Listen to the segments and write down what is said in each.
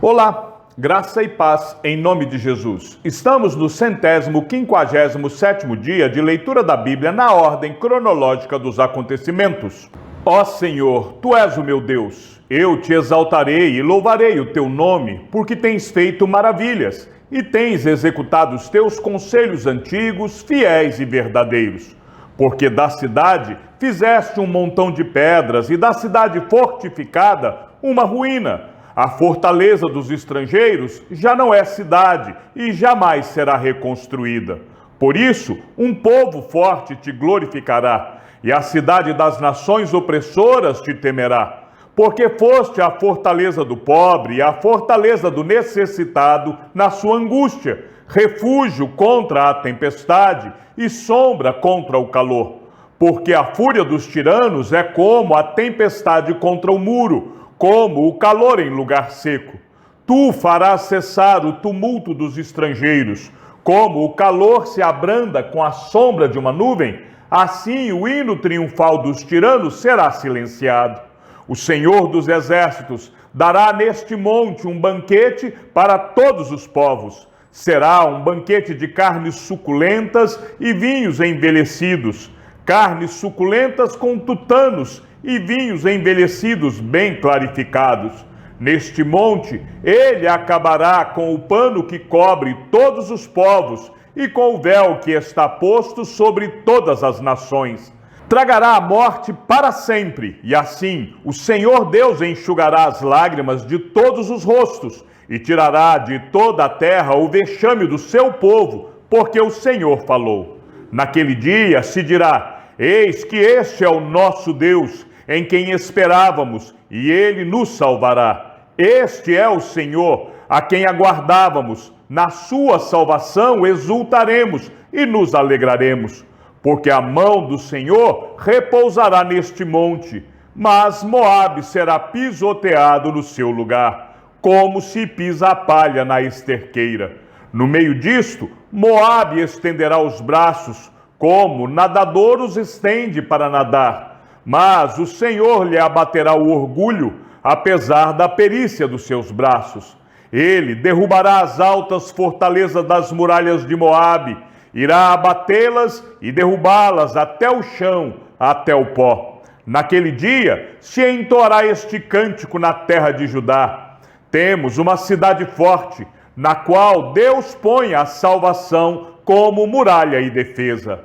Olá, graça e paz em nome de Jesus. Estamos no 157º dia de leitura da Bíblia na ordem cronológica dos acontecimentos. Ó Senhor, Tu és o meu Deus. Eu te exaltarei e louvarei o Teu nome, porque tens feito maravilhas e tens executado os Teus conselhos antigos, fiéis e verdadeiros. Porque da cidade fizeste um montão de pedras e da cidade fortificada uma ruína. A fortaleza dos estrangeiros já não é cidade e jamais será reconstruída. Por isso, um povo forte te glorificará, e a cidade das nações opressoras te temerá. Porque foste a fortaleza do pobre e a fortaleza do necessitado na sua angústia, refúgio contra a tempestade e sombra contra o calor. Porque a fúria dos tiranos é como a tempestade contra o muro, como o calor em lugar seco. Tu farás cessar o tumulto dos estrangeiros, como o calor se abranda com a sombra de uma nuvem, assim o hino triunfal dos tiranos será silenciado. O Senhor dos Exércitos dará neste monte um banquete para todos os povos. Será um banquete de carnes suculentas e vinhos envelhecidos, carnes suculentas com tutanos e vinhos envelhecidos bem clarificados. Neste monte, ele acabará com o pano que cobre todos os povos e com o véu que está posto sobre todas as nações. Tragará a morte para sempre, e assim o Senhor Deus enxugará as lágrimas de todos os rostos e tirará de toda a terra o vexame do seu povo, porque o Senhor falou. Naquele dia se dirá: eis que este é o nosso Deus, em quem esperávamos, e ele nos salvará. Este é o Senhor, a quem aguardávamos. Na sua salvação exultaremos e nos alegraremos. Porque a mão do Senhor repousará neste monte, mas Moabe será pisoteado no seu lugar, como se pisa a palha na esterqueira. No meio disto, Moabe estenderá os braços, como nadador os estende para nadar. Mas o Senhor lhe abaterá o orgulho, apesar da perícia dos seus braços. Ele derrubará as altas fortalezas das muralhas de Moabe, irá abatê-las e derrubá-las até o chão, até o pó. Naquele dia se entoará este cântico na terra de Judá. Temos uma cidade forte, na qual Deus põe a salvação como muralha e defesa.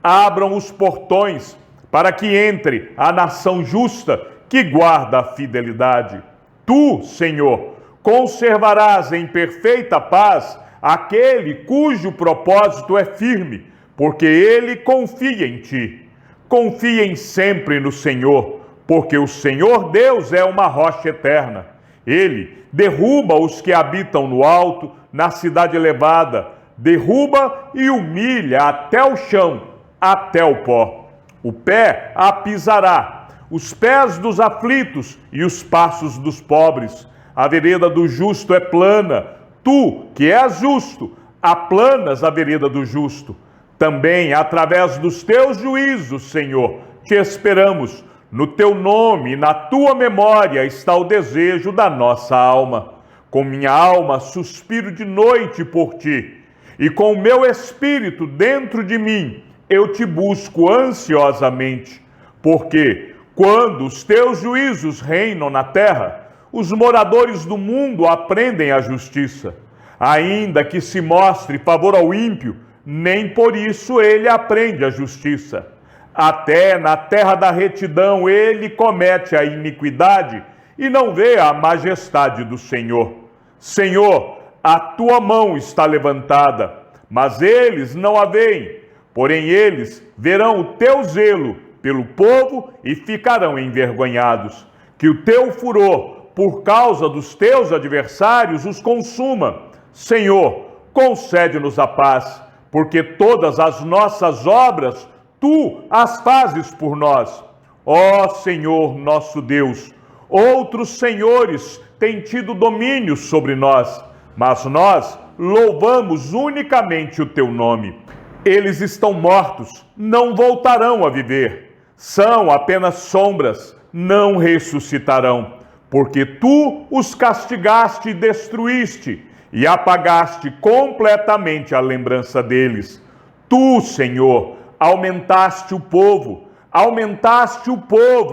Abram os portões, para que entre a nação justa que guarda a fidelidade. Tu, Senhor, conservarás em perfeita paz aquele cujo propósito é firme, porque ele confia em ti. Confiem sempre no Senhor, porque o Senhor Deus é uma rocha eterna. Ele derruba os que habitam no alto, na cidade elevada, derruba e humilha até o chão, até o pó. O pé a pisará, os pés dos aflitos e os passos dos pobres. A vereda do justo é plana. Tu, que és justo, aplanas a vereda do justo. Também, através dos teus juízos, Senhor, te esperamos. No teu nome e na tua memória está o desejo da nossa alma. Com minha alma suspiro de noite por ti, e com o meu espírito dentro de mim, eu te busco ansiosamente, porque quando os teus juízos reinam na terra, os moradores do mundo aprendem a justiça. Ainda que se mostre favor ao ímpio, nem por isso ele aprende a justiça. Até na terra da retidão ele comete a iniquidade e não vê a majestade do Senhor. Senhor, a tua mão está levantada, mas eles não a veem. Porém eles verão o teu zelo pelo povo e ficarão envergonhados. Que o teu furor, por causa dos teus adversários, os consuma. Senhor, concede-nos a paz, porque todas as nossas obras, tu as fazes por nós. Ó Senhor nosso Deus, outros senhores têm tido domínio sobre nós, mas nós louvamos unicamente o teu nome. Eles estão mortos, não voltarão a viver. São apenas sombras, não ressuscitarão. porque tu os castigaste e destruíste, e apagaste completamente a lembrança deles. Tu, Senhor, aumentaste o povo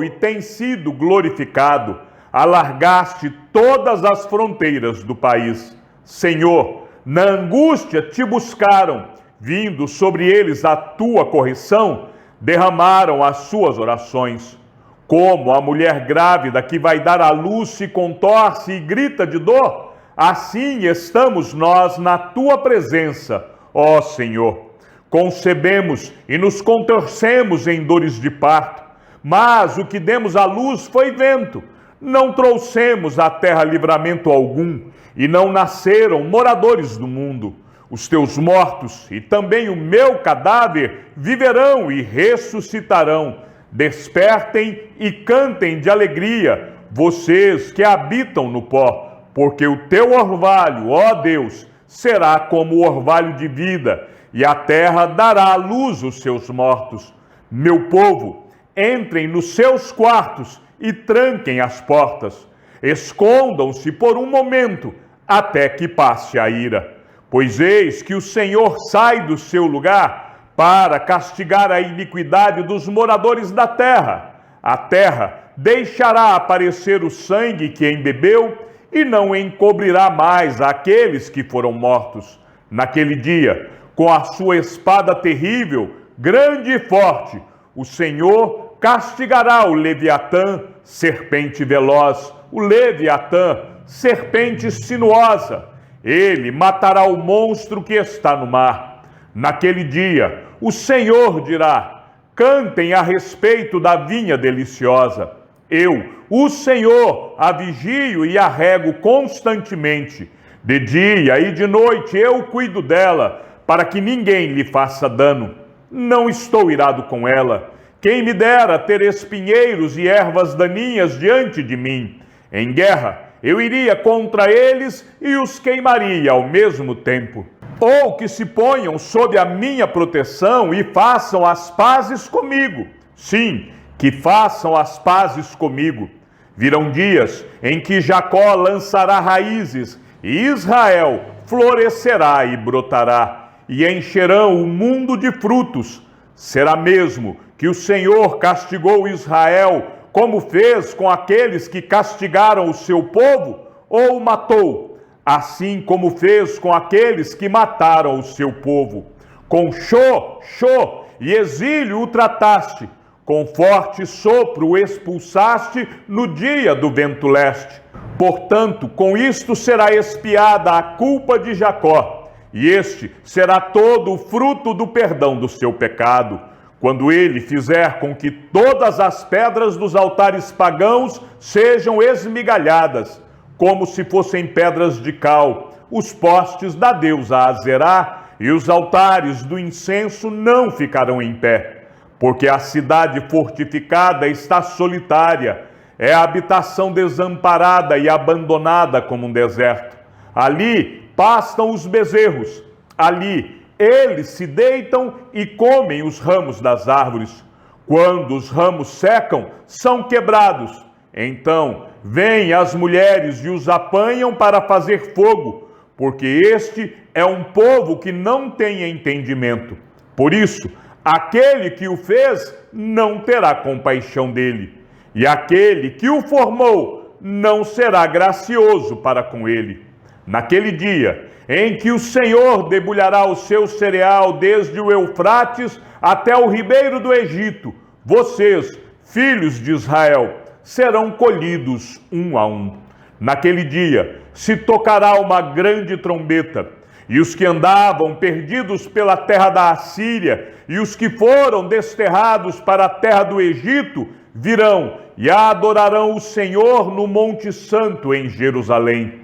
e tem sido glorificado. Alargaste todas as fronteiras do país. Senhor, na angústia te buscaram, vindo sobre eles a tua correção, derramaram as suas orações. Como a mulher grávida que vai dar à luz se contorce e grita de dor, assim estamos nós na tua presença, ó Senhor. Concebemos e nos contorcemos em dores de parto, mas o que demos à luz foi vento. Não trouxemos à terra livramento algum, e não nasceram moradores do mundo. Os teus mortos e também o meu cadáver viverão e ressuscitarão. Despertem e cantem de alegria, vocês que habitam no pó, porque o teu orvalho, ó Deus, será como o orvalho de vida, e a terra dará à luz os seus mortos. Meu povo, entrem nos seus quartos e tranquem as portas. Escondam-se por um momento, até que passe a ira. Pois eis que o Senhor sai do seu lugar para castigar a iniquidade dos moradores da terra. A terra deixará aparecer o sangue que embebeu e não encobrirá mais aqueles que foram mortos. Naquele dia, com a sua espada terrível, grande e forte, o Senhor castigará o Leviatã, serpente veloz, o Leviatã, serpente sinuosa. Ele matará o monstro que está no mar. Naquele dia, o Senhor dirá: cantem a respeito da vinha deliciosa. Eu, o Senhor, a vigio e a rego constantemente. De dia e de noite eu cuido dela, para que ninguém lhe faça dano. Não estou irado com ela. Quem me dera ter espinheiros e ervas daninhas diante de mim. Em guerra, eu iria contra eles e os queimaria ao mesmo tempo. Ou que se ponham sob a minha proteção e façam as pazes comigo. Sim, que façam as pazes comigo. Virão dias em que Jacó lançará raízes e Israel florescerá e brotará, e encherão o mundo de frutos. Será mesmo que o Senhor castigou Israel, como fez com aqueles que castigaram o seu povo, ou o matou, assim como fez com aqueles que mataram o seu povo? Com chó e exílio o trataste, com forte sopro o expulsaste no dia do vento leste. Portanto, com isto será expiada a culpa de Jacó, e este será todo o fruto do perdão do seu pecado, quando ele fizer com que todas as pedras dos altares pagãos sejam esmigalhadas, como se fossem pedras de cal, os postes da deusa Azerá e os altares do incenso não ficarão em pé, porque a cidade fortificada está solitária, é a habitação desamparada e abandonada como um deserto. Ali pastam os bezerros, ali eles se deitam e comem os ramos das árvores. Quando os ramos secam, são quebrados. Então vêm as mulheres e os apanham para fazer fogo, porque este é um povo que não tem entendimento. Por isso, aquele que o fez não terá compaixão dele, e aquele que o formou não será gracioso para com ele. Naquele dia em que o Senhor debulhará o seu cereal desde o Eufrates até o ribeiro do Egito, vocês, filhos de Israel, serão colhidos um a um. Naquele dia se tocará uma grande trombeta, e os que andavam perdidos pela terra da Assíria e os que foram desterrados para a terra do Egito virão e adorarão o Senhor no Monte Santo em Jerusalém.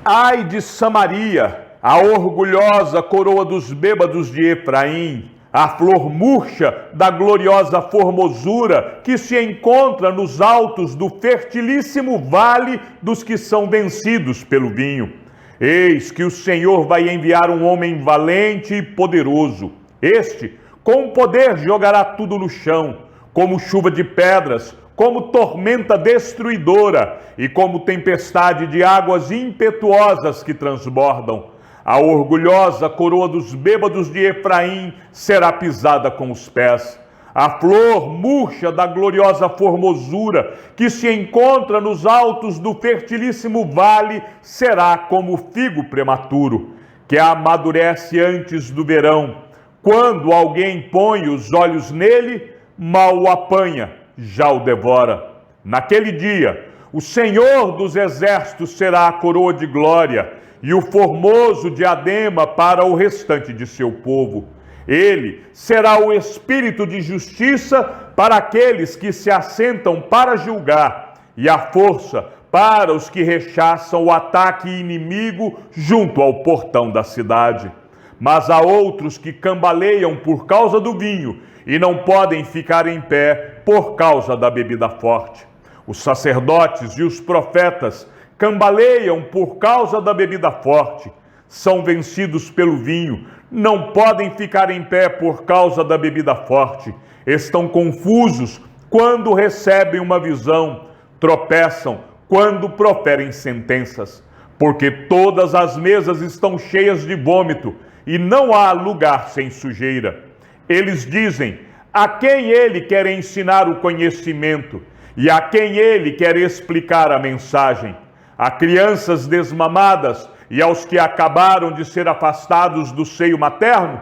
Ai de Samaria, a orgulhosa coroa dos bêbados de Efraim, a flor murcha da gloriosa formosura que se encontra nos altos do fertilíssimo vale dos que são vencidos pelo vinho. Eis que o Senhor vai enviar um homem valente e poderoso. Este, com poder, jogará tudo no chão, como chuva de pedras, como tormenta destruidora e como tempestade de águas impetuosas que transbordam. A orgulhosa coroa dos bêbados de Efraim será pisada com os pés. A flor murcha da gloriosa formosura que se encontra nos altos do fertilíssimo vale será como o figo prematuro, que amadurece antes do verão. Quando alguém põe os olhos nele, mal o apanha, já o devora. Naquele dia, o Senhor dos exércitos será a coroa de glória e o formoso diadema para o restante de seu povo. Ele será o espírito de justiça para aqueles que se assentam para julgar e a força para os que rechaçam o ataque inimigo junto ao portão da cidade. Mas há outros que cambaleiam por causa do vinho e não podem ficar em pé por causa da bebida forte. Os sacerdotes e os profetas cambaleiam por causa da bebida forte. São vencidos pelo vinho, não podem ficar em pé por causa da bebida forte. Estão confusos quando recebem uma visão, tropeçam quando proferem sentenças, porque todas as mesas estão cheias de vômito e não há lugar sem sujeira. Eles dizem: a quem ele quer ensinar o conhecimento e a quem ele quer explicar a mensagem? A crianças desmamadas e aos que acabaram de ser afastados do seio materno?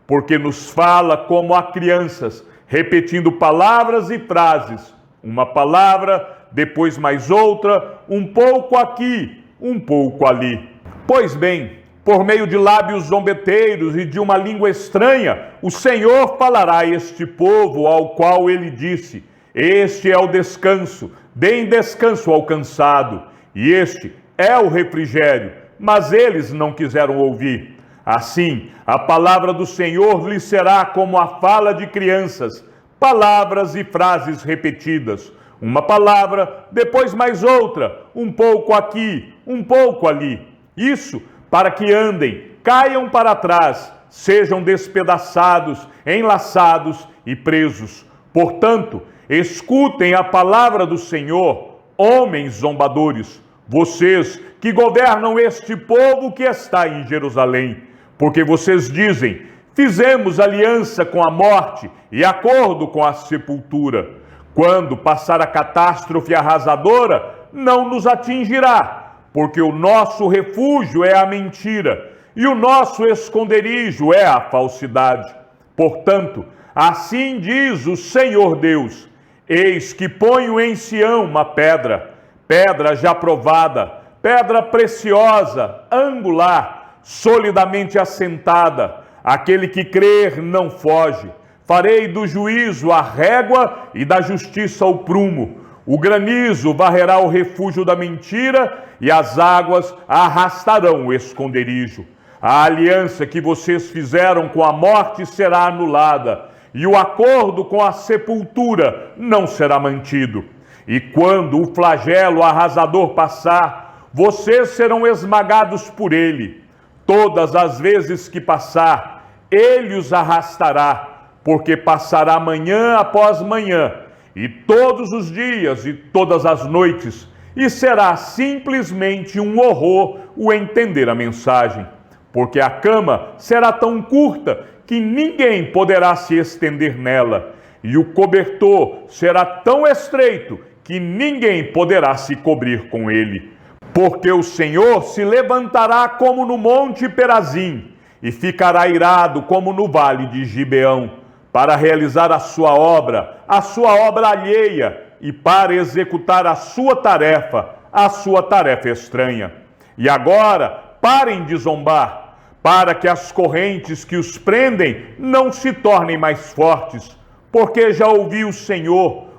Porque nos fala como a crianças, repetindo palavras e frases, uma palavra, depois mais outra, um pouco aqui, um pouco ali. Pois bem, por meio de lábios zombeteiros e de uma língua estranha, o Senhor falará a este povo ao qual ele disse: este é o descanso, deem descanso ao cansado, e este é o refrigério, mas eles não quiseram ouvir. Assim, a palavra do Senhor lhes será como a fala de crianças, palavras e frases repetidas, uma palavra, depois mais outra, um pouco aqui, um pouco ali. Isso para que andem, caiam para trás, sejam despedaçados, enlaçados e presos. Portanto, escutem a palavra do Senhor, homens zombadores, vocês que governam este povo que está em Jerusalém, porque vocês dizem: fizemos aliança com a morte e acordo com a sepultura. Quando passar a catástrofe arrasadora, não nos atingirá, porque o nosso refúgio é a mentira e o nosso esconderijo é a falsidade. Portanto, assim diz o Senhor Deus: eis que ponho em Sião uma pedra, pedra já provada, pedra preciosa, angular, solidamente assentada. Aquele que crer não foge. Farei do juízo a régua e da justiça o prumo. O granizo varrerá o refúgio da mentira e as águas arrastarão o esconderijo. A aliança que vocês fizeram com a morte será anulada e o acordo com a sepultura não será mantido. E quando o flagelo arrasador passar, vocês serão esmagados por ele. Todas as vezes que passar, ele os arrastará, porque passará manhã após manhã, e todos os dias e todas as noites, e será simplesmente um horror o entender a mensagem, porque a cama será tão curta que ninguém poderá se estender nela, e o cobertor será tão estreito que ninguém poderá se cobrir com ele. Porque o Senhor se levantará como no monte Perazim, e ficará irado como no vale de Gibeão, para realizar a sua obra alheia, e para executar a sua tarefa estranha. E agora, parem de zombar, para que as correntes que os prendem não se tornem mais fortes, porque já ouvi o Senhor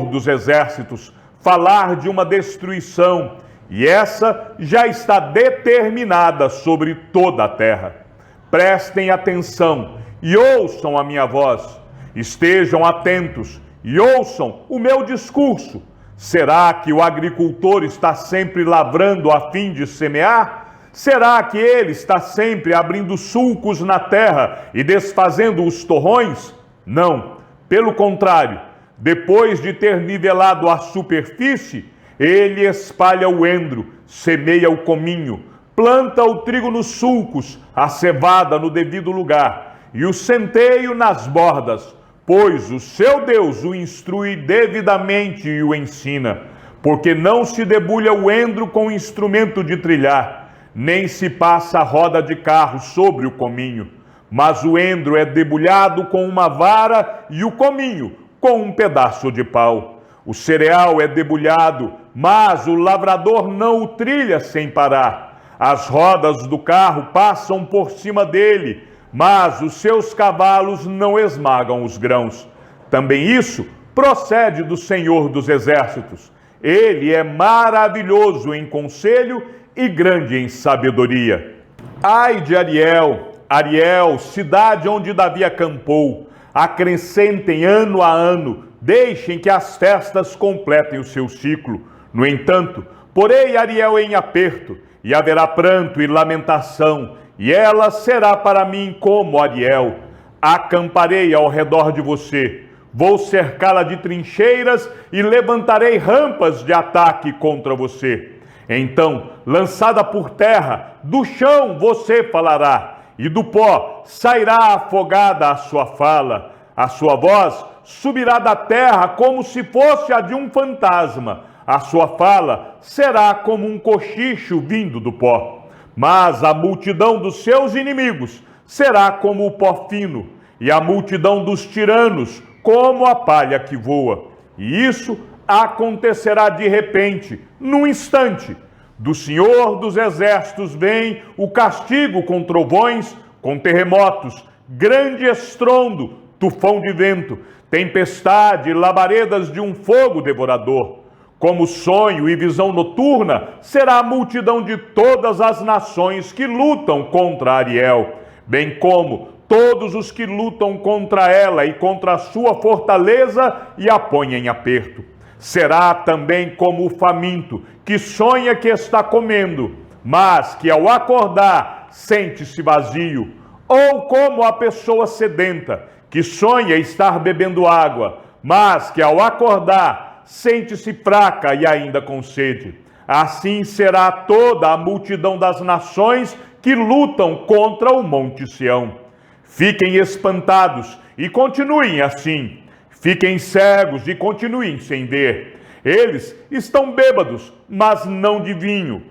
dos exércitos, falar de uma destruição, e essa já está determinada sobre toda a terra. Prestem atenção e ouçam a minha voz. Estejam atentos e ouçam o meu discurso. Será que o agricultor está sempre lavrando a fim de semear? Será que ele está sempre abrindo sulcos na terra e desfazendo os torrões? Não, pelo contrário, Depois de ter nivelado a superfície, ele espalha o endro, semeia o cominho, planta o trigo nos sulcos, a cevada no devido lugar e o centeio nas bordas, pois o seu Deus o instrui devidamente e o ensina. Porque não se debulha o endro com instrumento de trilhar, nem se passa a roda de carro sobre o cominho, mas o endro é debulhado com uma vara e o cominho com um pedaço de pau. O cereal é debulhado, mas o lavrador não o trilha sem parar. As rodas do carro passam por cima dele, mas os seus cavalos não esmagam os grãos. Também isso procede do Senhor dos Exércitos. Ele é maravilhoso em conselho e grande em sabedoria. Ai de Ariel, Ariel, cidade onde Davi acampou. Acrescentem ano a ano, deixem que as festas completem o seu ciclo. No entanto, porei Ariel em aperto, e haverá pranto e lamentação, e ela será para mim como Ariel. Acamparei ao redor de você, vou cercá-la de trincheiras e levantarei rampas de ataque contra você. Então, lançada por terra, do chão você falará, e do pó sairá afogada a sua fala. A sua voz subirá da terra como se fosse a de um fantasma. A sua fala será como um cochicho vindo do pó. Mas a multidão dos seus inimigos será como o pó fino, e a multidão dos tiranos como a palha que voa. E isso acontecerá de repente, num instante. Do Senhor dos Exércitos vem o castigo com trovões, com terremotos, grande estrondo, tufão de vento, tempestade, labaredas de um fogo devorador. Como sonho e visão noturna será a multidão de todas as nações que lutam contra Ariel, bem como todos os que lutam contra ela e contra a sua fortaleza e a põem em aperto. Será também como o faminto, que sonha que está comendo, mas que ao acordar sente-se vazio, ou como a pessoa sedenta, que sonha estar bebendo água, mas que ao acordar sente-se fraca e ainda com sede. Assim será toda a multidão das nações que lutam contra o Monte Sião. Fiquem espantados e continuem assim. Fiquem cegos e continuem sem ver. Eles estão bêbados, mas não de vinho.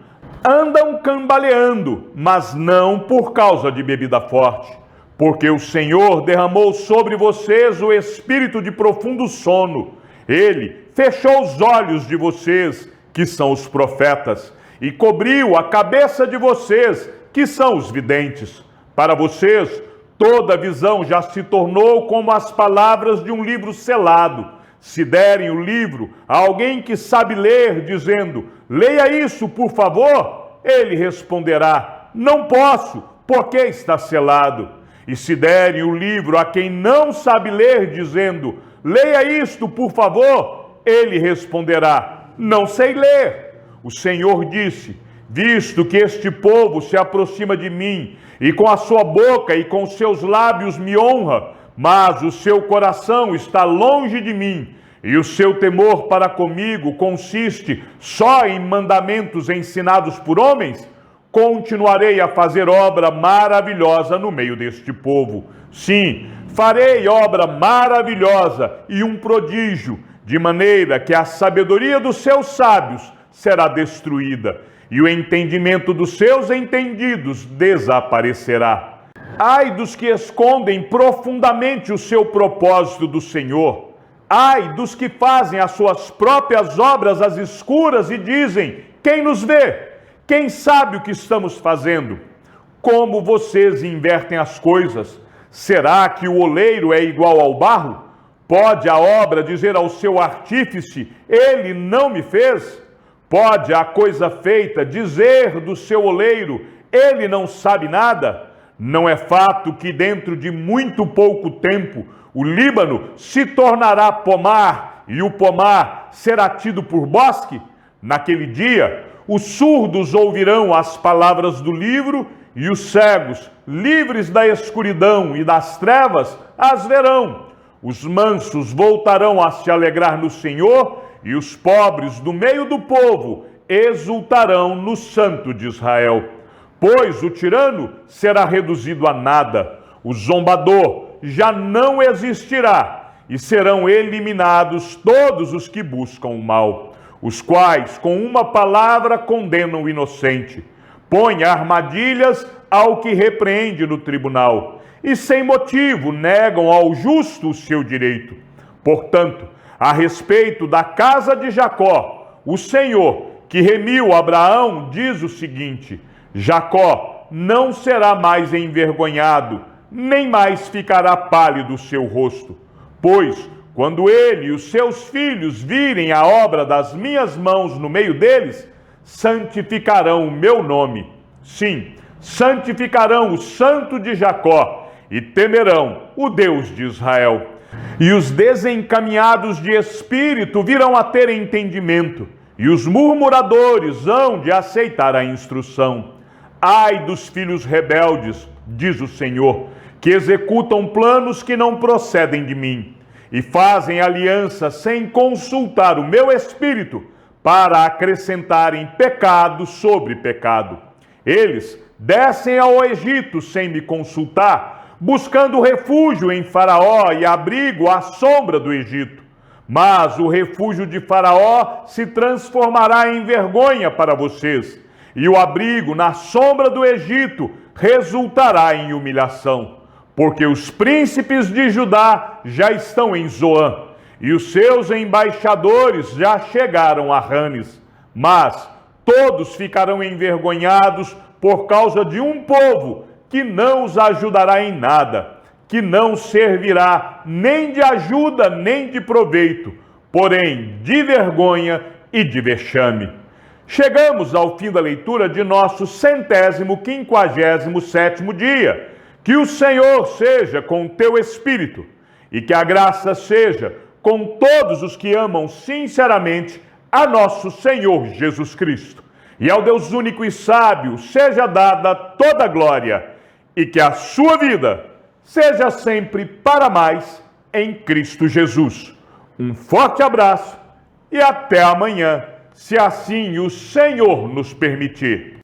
Andam cambaleando, mas não por causa de bebida forte. Porque o Senhor derramou sobre vocês o espírito de profundo sono. Ele fechou os olhos de vocês, que são os profetas, e cobriu a cabeça de vocês, que são os videntes. Para vocês, toda visão já se tornou como as palavras de um livro selado. Se derem o livro a alguém que sabe ler, dizendo, leia isso, por favor, ele responderá, não posso, porque está selado. E se derem o livro a quem não sabe ler, dizendo, leia isto, por favor, ele responderá, não sei ler. O Senhor disse, visto que este povo se aproxima de mim, e com a sua boca e com seus lábios me honra, mas o seu coração está longe de mim, e o seu temor para comigo consiste só em mandamentos ensinados por homens, continuarei a fazer obra maravilhosa no meio deste povo. Sim, farei obra maravilhosa e um prodígio, de maneira que a sabedoria dos seus sábios será destruída, e o entendimento dos seus entendidos desaparecerá. Ai dos que escondem profundamente o seu propósito do Senhor. Ai dos que fazem as suas próprias obras às escuras e dizem, quem nos vê? Quem sabe o que estamos fazendo? Como vocês invertem as coisas? Será que o oleiro é igual ao barro? Pode a obra dizer ao seu artífice, ele não me fez? Pode a coisa feita dizer do seu oleiro, ele não sabe nada? Não é fato que dentro de muito pouco tempo o Líbano se tornará pomar e o pomar será tido por bosque? Naquele dia, os surdos ouvirão as palavras do livro e os cegos, livres da escuridão e das trevas, as verão. os mansos voltarão a se alegrar no Senhor, e os pobres do meio do povo exultarão no Santo de Israel. Pois o tirano será reduzido a nada, o zombador já não existirá, e serão eliminados todos os que buscam o mal, os quais com uma palavra condenam o inocente, põem armadilhas ao que repreende no tribunal, e sem motivo negam ao justo o seu direito. Portanto, a respeito da casa de Jacó, o Senhor, que remiu Abraão, diz o seguinte: Jacó não será mais envergonhado, nem mais ficará pálido o seu rosto. Pois, quando ele e os seus filhos virem a obra das minhas mãos no meio deles, santificarão o meu nome. Sim, santificarão o Santo de Jacó, e temerão o Deus de Israel. E os desencaminhados de espírito virão a ter entendimento, e os murmuradores hão de aceitar a instrução. Ai dos filhos rebeldes, diz o Senhor, que executam planos que não procedem de mim, e fazem aliança sem consultar o meu espírito, para acrescentarem pecado sobre pecado. Eles descem ao Egito sem me consultar, buscando refúgio em Faraó e abrigo à sombra do Egito. Mas o refúgio de Faraó se transformará em vergonha para vocês, e o abrigo na sombra do Egito resultará em humilhação, porque os príncipes de Judá já estão em Zoã, e os seus embaixadores já chegaram a Ranes. Mas todos ficarão envergonhados por causa de um povo que não os ajudará em nada, que não servirá nem de ajuda nem de proveito, porém de vergonha e de vexame. Chegamos ao fim da leitura de nosso 157º dia. Que o Senhor seja com o teu espírito, e que a graça seja com todos os que amam sinceramente a nosso Senhor Jesus Cristo. E ao Deus único e sábio seja dada toda a glória, e que a sua vida seja sempre para mais em Cristo Jesus. Um forte abraço e até amanhã, se assim o Senhor nos permitir.